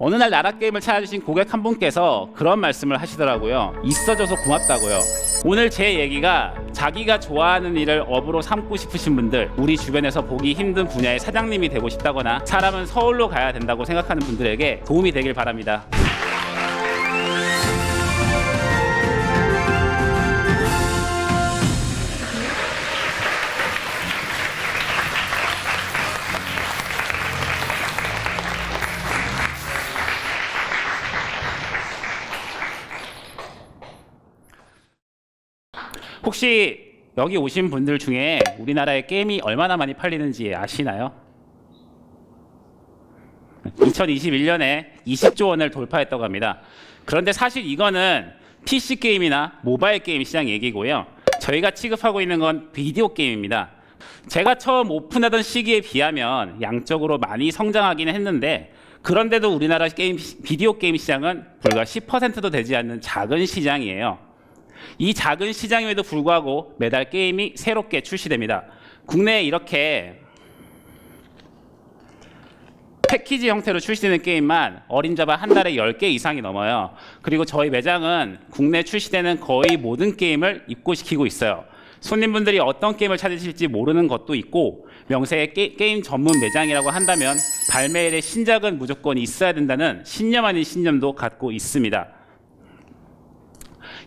어느 날 나라게임을 찾아주신 고객 한 분께서 그런 말씀을 하시더라고요. 있어줘서 고맙다고요. 오늘 제 얘기가 자기가 좋아하는 일을 업으로 삼고 싶으신 분들, 우리 주변에서 보기 힘든 분야의 사장님이 되고 싶다거나 사람은 서울로 가야 된다고 생각하는 분들에게 도움이 되길 바랍니다. 혹시 여기 오신 분들 중에 우리나라의 게임이 얼마나 많이 팔리는지 아시나요? 2021년에 20조 원을 돌파했다고 합니다. 그런데 사실 이거는 PC 게임이나 모바일 게임 시장 얘기고요. 저희가 취급하고 있는 건 비디오 게임입니다. 제가 처음 오픈하던 시기에 비하면 양적으로 많이 성장하기는 했는데, 그런데도 우리나라 비디오 게임 시장은 불과 10%도 되지 않는 작은 시장이에요. 이 작은 시장임에도 불구하고 매달 게임이 새롭게 출시됩니다. 국내에 이렇게 패키지 형태로 출시되는 게임만 어림잡아 한 달에 10개 이상이 넘어요. 그리고 저희 매장은 국내 출시되는 거의 모든 게임을 입고시키고 있어요. 손님분들이 어떤 게임을 찾으실지 모르는 것도 있고, 명세의 게임 전문 매장이라고 한다면 발매일에 신작은 무조건 있어야 된다는 신념 아닌 신념도 갖고 있습니다.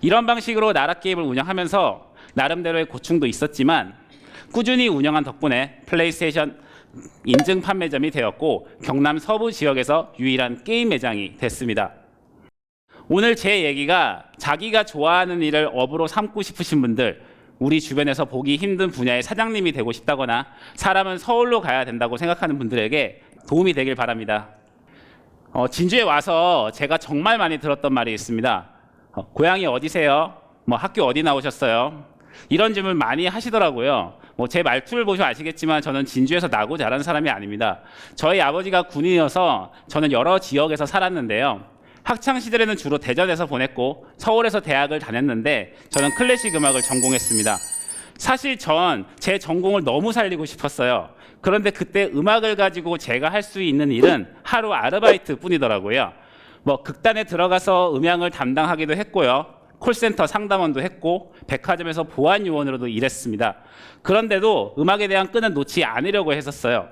이런 방식으로 나라게임을 운영하면서 나름대로의 고충도 있었지만 꾸준히 운영한 덕분에 플레이스테이션 인증 판매점이 되었고 경남 서부 지역에서 유일한 게임 매장이 됐습니다. 오늘 제 얘기가 자기가 좋아하는 일을 업으로 삼고 싶으신 분들, 우리 주변에서 보기 힘든 분야의 사장님이 되고 싶다거나 사람은 서울로 가야 된다고 생각하는 분들에게 도움이 되길 바랍니다. 진주에 와서 제가 정말 많이 들었던 말이 있습니다. 고향이 어디세요? 학교 어디 나오셨어요? 이런 질문 많이 하시더라고요. 제 말투를 보시면 아시겠지만 저는 진주에서 나고 자란 사람이 아닙니다. 저희 아버지가 군인이어서 저는 여러 지역에서 살았는데요. 학창 시절에는 주로 대전에서 보냈고 서울에서 대학을 다녔는데 저는 클래식 음악을 전공했습니다. 사실 전 제 전공을 너무 살리고 싶었어요. 그런데 그때 음악을 가지고 제가 할 수 있는 일은 하루 아르바이트 뿐이더라고요. 극단에 들어가서 음향을 담당하기도 했고요. 콜센터 상담원도 했고 백화점에서 보안 요원으로도 일했습니다. 그런데도 음악에 대한 끈은 놓지 않으려고 했었어요.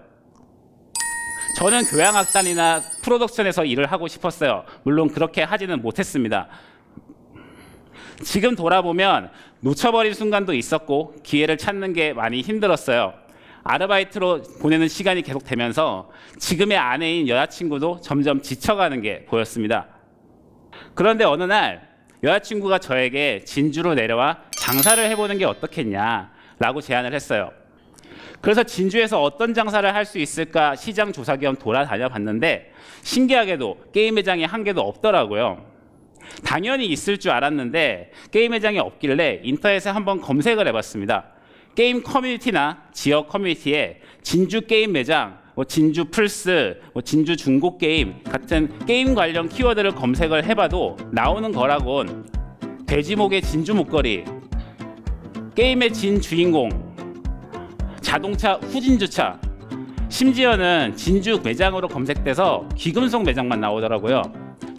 저는 교향악단이나 프로덕션에서 일을 하고 싶었어요. 물론 그렇게 하지는 못했습니다. 지금 돌아보면 놓쳐버린 순간도 있었고 기회를 찾는 게 많이 힘들었어요. 아르바이트로 보내는 시간이 계속되면서 지금의 아내인 여자친구도 점점 지쳐가는 게 보였습니다. 그런데 어느 날 여자친구가 저에게 진주로 내려와 장사를 해보는 게 어떻겠냐라고 제안을 했어요. 그래서 진주에서 어떤 장사를 할 수 있을까 시장 조사 겸 돌아다녀 봤는데 신기하게도 게임 매장이 한 개도 없더라고요. 당연히 있을 줄 알았는데 게임 매장이 없길래 인터넷에 한번 검색을 해봤습니다. 게임 커뮤니티나 지역 커뮤니티에 진주 게임 매장, 진주 플스, 진주 중고 게임 같은 게임 관련 키워드를 검색을 해봐도 나오는 거라곤 돼지목의 진주 목걸이, 게임의 진 주인공, 자동차 후진주차, 심지어는 진주 매장으로 검색돼서 귀금속 매장만 나오더라고요.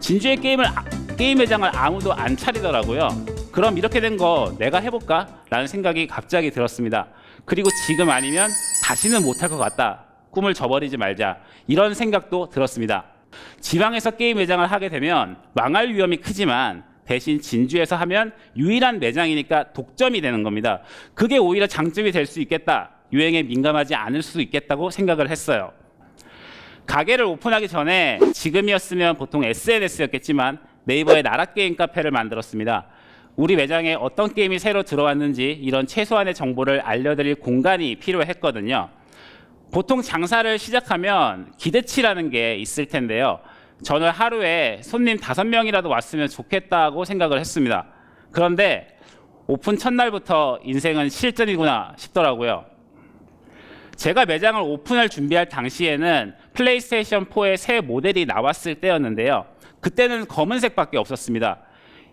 진주의 게임 매장을 아무도 안 차리더라고요. 그럼 이렇게 된 거 내가 해볼까? 라는 생각이 갑자기 들었습니다. 그리고 지금 아니면 다시는 못할 것 같다. 꿈을 저버리지 말자. 이런 생각도 들었습니다. 지방에서 게임 매장을 하게 되면 망할 위험이 크지만 대신 진주에서 하면 유일한 매장이니까 독점이 되는 겁니다. 그게 오히려 장점이 될 수 있겠다. 유행에 민감하지 않을 수 있겠다고 생각을 했어요. 가게를 오픈하기 전에 지금이었으면 보통 SNS였겠지만 네이버에 나라게임 카페를 만들었습니다. 우리 매장에 어떤 게임이 새로 들어왔는지 이런 최소한의 정보를 알려드릴 공간이 필요했거든요. 보통 장사를 시작하면 기대치라는 게 있을 텐데요. 저는 하루에 손님 5명이라도 왔으면 좋겠다고 생각을 했습니다. 그런데 오픈 첫날부터 인생은 실전이구나 싶더라고요. 제가 매장을 오픈할 준비할 당시에는 플레이스테이션 4의 새 모델이 나왔을 때였는데요. 그때는 검은색밖에 없었습니다.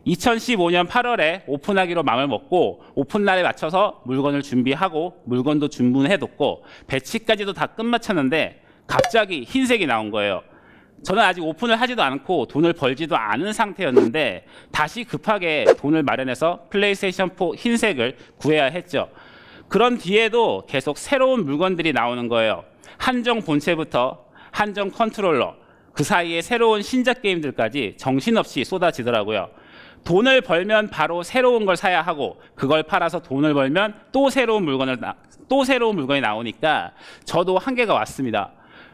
2015년 8월에 오픈하기로 마음을 먹고 오픈날에 맞춰서 물건을 준비하고 물건도 주문해뒀고 배치까지도 다 끝마쳤는데 갑자기 흰색이 나온 거예요. 저는 아직 오픈을 하지도 않고 돈을 벌지도 않은 상태였는데 다시 급하게 돈을 마련해서 플레이스테이션 4 흰색을 구해야 했죠. 그런 뒤에도 계속 새로운 물건들이 나오는 거예요. 한정 본체부터 한정 컨트롤러, 그 사이에 새로운 신작 게임들까지 정신없이 쏟아지더라고요. 돈을 벌면 바로 새로운 걸 사야 하고 그걸 팔아서 돈을 벌면 또 새로운 물건이 나오니까 저도 한계가 왔습니다.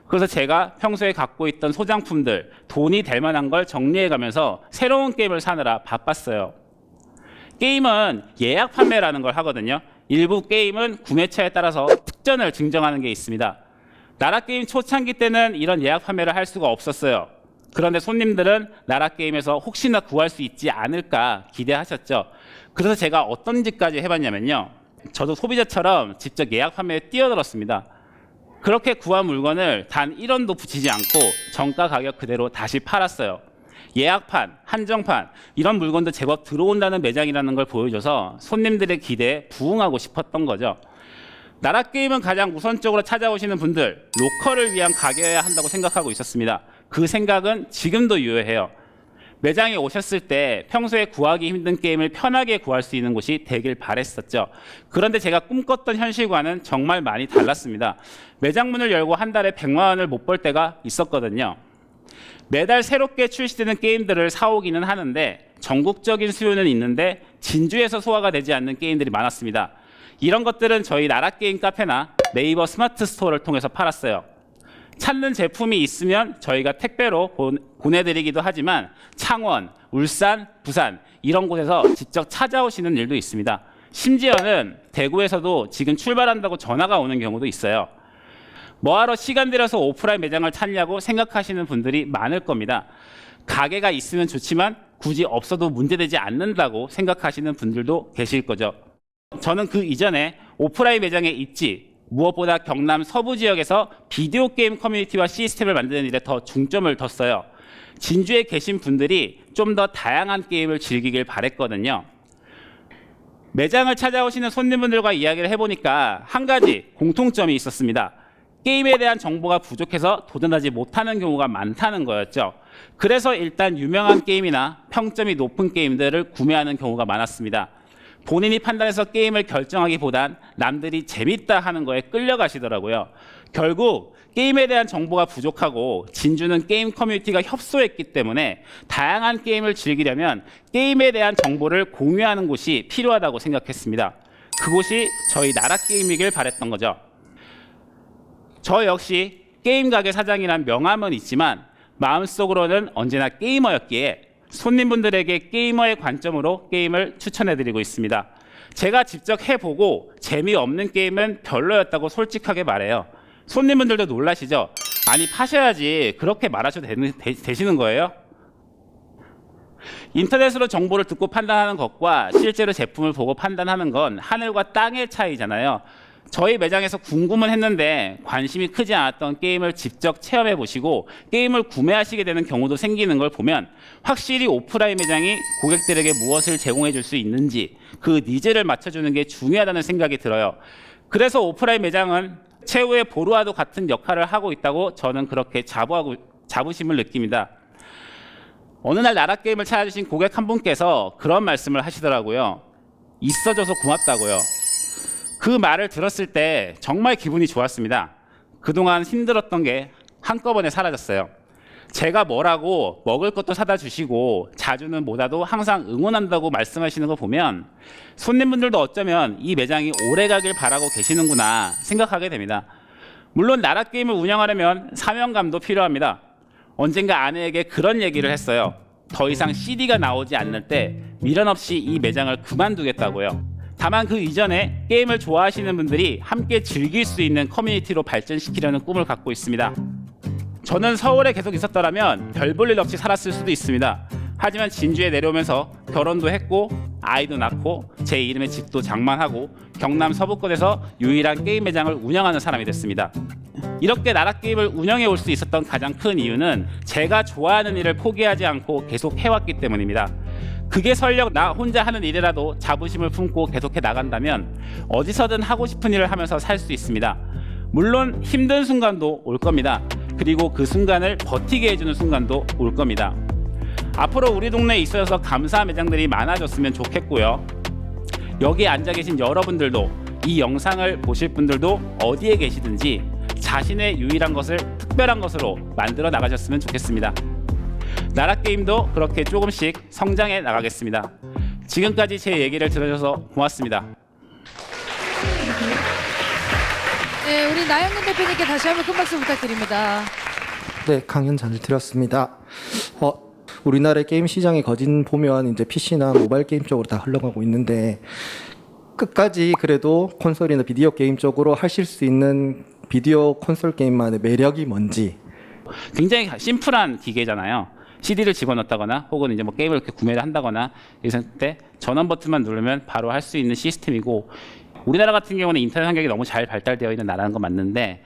그래서 제가 평소에 갖고 있던 소장품들, 돈이 될 만한 걸 정리해가면서 새로운 게임을 사느라 바빴어요. 게임은 예약 판매라는 걸 하거든요. 일부 게임은 구매처에 따라서 특전을 증정하는 게 있습니다. 나라게임 초창기 때는 이런 예약 판매를 할 수가 없었어요. 그런데 손님들은 나라게임에서 혹시나 구할 수 있지 않을까 기대하셨죠. 그래서 제가 어떤 짓까지 해봤냐면요. 저도 소비자처럼 직접 예약 판매에 뛰어들었습니다. 그렇게 구한 물건을 단 1원도 붙이지 않고 정가 가격 그대로 다시 팔았어요. 예약판, 한정판 이런 물건도 제법 들어온다는 매장이라는 걸 보여줘서 손님들의 기대에 부응하고 싶었던 거죠. 나라게임은 가장 우선적으로 찾아오시는 분들, 로컬을 위한 가게여야 한다고 생각하고 있었습니다. 그 생각은 지금도 유효해요. 매장에 오셨을 때 평소에 구하기 힘든 게임을 편하게 구할 수 있는 곳이 되길 바랬었죠. 그런데 제가 꿈꿨던 현실과는 정말 많이 달랐습니다. 매장 문을 열고 한 달에 100만 원을 못 벌 때가 있었거든요. 매달 새롭게 출시되는 게임들을 사오기는 하는데 전국적인 수요는 있는데 진주에서 소화가 되지 않는 게임들이 많았습니다. 이런 것들은 저희 나라게임 카페나 네이버 스마트 스토어를 통해서 팔았어요. 찾는 제품이 있으면 저희가 택배로 보내드리기도 하지만 창원, 울산, 부산 이런 곳에서 직접 찾아오시는 일도 있습니다. 심지어는 대구에서도 지금 출발한다고 전화가 오는 경우도 있어요. 뭐하러 시간 들여서 오프라인 매장을 찾냐고 생각하시는 분들이 많을 겁니다. 가게가 있으면 좋지만 굳이 없어도 문제되지 않는다고 생각하시는 분들도 계실 거죠. 저는 그 이전에 오프라인 매장에 있지 무엇보다 경남 서부 지역에서 비디오 게임 커뮤니티와 시스템을 만드는 일에 더 중점을 뒀어요. 진주에 계신 분들이 좀 더 다양한 게임을 즐기길 바랬거든요. 매장을 찾아오시는 손님분들과 이야기를 해보니까 한 가지 공통점이 있었습니다. 게임에 대한 정보가 부족해서 도전하지 못하는 경우가 많다는 거였죠. 그래서 일단 유명한 게임이나 평점이 높은 게임들을 구매하는 경우가 많았습니다. 본인이 판단해서 게임을 결정하기보단 남들이 재밌다 하는 거에 끌려가시더라고요. 결국 게임에 대한 정보가 부족하고 진주는 게임 커뮤니티가 협소했기 때문에 다양한 게임을 즐기려면 게임에 대한 정보를 공유하는 곳이 필요하다고 생각했습니다. 그곳이 저희 나라게임이길 바랬던 거죠. 저 역시 게임 가게 사장이란 명함은 있지만 마음속으로는 언제나 게이머였기에 손님분들에게 게이머의 관점으로 게임을 추천해드리고 있습니다. 제가 직접 해보고 재미없는 게임은 별로였다고 솔직하게 말해요. 손님분들도 놀라시죠? 아니 파셔야지 그렇게 말하셔도 되시는 거예요? 인터넷으로 정보를 듣고 판단하는 것과 실제로 제품을 보고 판단하는 건 하늘과 땅의 차이잖아요. 저희 매장에서 궁금은 했는데 관심이 크지 않았던 게임을 직접 체험해 보시고 게임을 구매하시게 되는 경우도 생기는 걸 보면 확실히 오프라인 매장이 고객들에게 무엇을 제공해 줄 수 있는지 그 니즈를 맞춰주는 게 중요하다는 생각이 들어요. 그래서 오프라인 매장은 최후의 보루와도 같은 역할을 하고 있다고 저는 그렇게 자부심을 느낍니다. 어느 날 나라게임을 찾아주신 고객 한 분께서 그런 말씀을 하시더라고요. 있어줘서 고맙다고요. 그 말을 들었을 때 정말 기분이 좋았습니다. 그동안 힘들었던 게 한꺼번에 사라졌어요. 제가 뭐라고 먹을 것도 사다 주시고 자주는 못와도 항상 응원한다고 말씀하시는 거 보면 손님분들도 어쩌면 이 매장이 오래 가길 바라고 계시는구나 생각하게 됩니다. 물론 나라게임을 운영하려면 사명감도 필요합니다. 언젠가 아내에게 그런 얘기를 했어요. 더 이상 CD가 나오지 않을 때 미련 없이 이 매장을 그만두겠다고요. 다만 그 이전에 게임을 좋아하시는 분들이 함께 즐길 수 있는 커뮤니티로 발전시키려는 꿈을 갖고 있습니다. 저는 서울에 계속 있었더라면 별 볼 일 없이 살았을 수도 있습니다. 하지만 진주에 내려오면서 결혼도 했고 아이도 낳고 제 이름의 집도 장만하고 경남 서부권에서 유일한 게임 매장을 운영하는 사람이 됐습니다. 이렇게 나라게임을 운영해 올 수 있었던 가장 큰 이유는 제가 좋아하는 일을 포기하지 않고 계속 해왔기 때문입니다. 그게 설령 나 혼자 하는 일이라도 자부심을 품고 계속해 나간다면 어디서든 하고 싶은 일을 하면서 살 수 있습니다. 물론 힘든 순간도 올 겁니다. 그리고 그 순간을 버티게 해주는 순간도 올 겁니다. 앞으로 우리 동네에 있어서 감사한 매장들이 많아졌으면 좋겠고요. 여기 앉아 계신 여러분들도 이 영상을 보실 분들도 어디에 계시든지 자신의 유일한 것을 특별한 것으로 만들어 나가셨으면 좋겠습니다. 나라게임도 그렇게 조금씩 성장해 나가겠습니다. 지금까지 제 얘기를 들어주셔서 고맙습니다. 네, 우리 나영근 대표님께 다시 한번 큰 박수 부탁드립니다. 네, 강연 잘 들었습니다. 우리나라의 게임 시장의 거진 보면 이제 PC나 모바일 게임 쪽으로 다 흘러가고 있는데 끝까지 그래도 콘솔이나 비디오 게임 쪽으로 하실 수 있는 비디오 콘솔 게임만의 매력이 뭔지. 굉장히 심플한 기계잖아요. CD를 집어넣었다거나 혹은 이제 뭐 게임을 이렇게 구매를 한다거나 이랬을 때 전원 버튼만 누르면 바로 할 수 있는 시스템이고, 우리나라 같은 경우는 인터넷 환경이 너무 잘 발달되어 있는 나라는 건 맞는데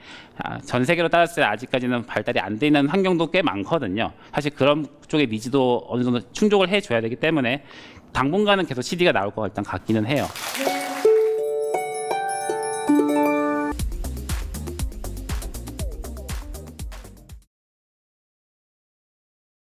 전 세계로 따졌을 때 아직까지는 발달이 안 돼 있는 환경도 꽤 많거든요. 사실 그런 쪽의 니즈도 어느 정도 충족을 해줘야 되기 때문에 당분간은 계속 CD가 나올 것 같기는 해요. 네.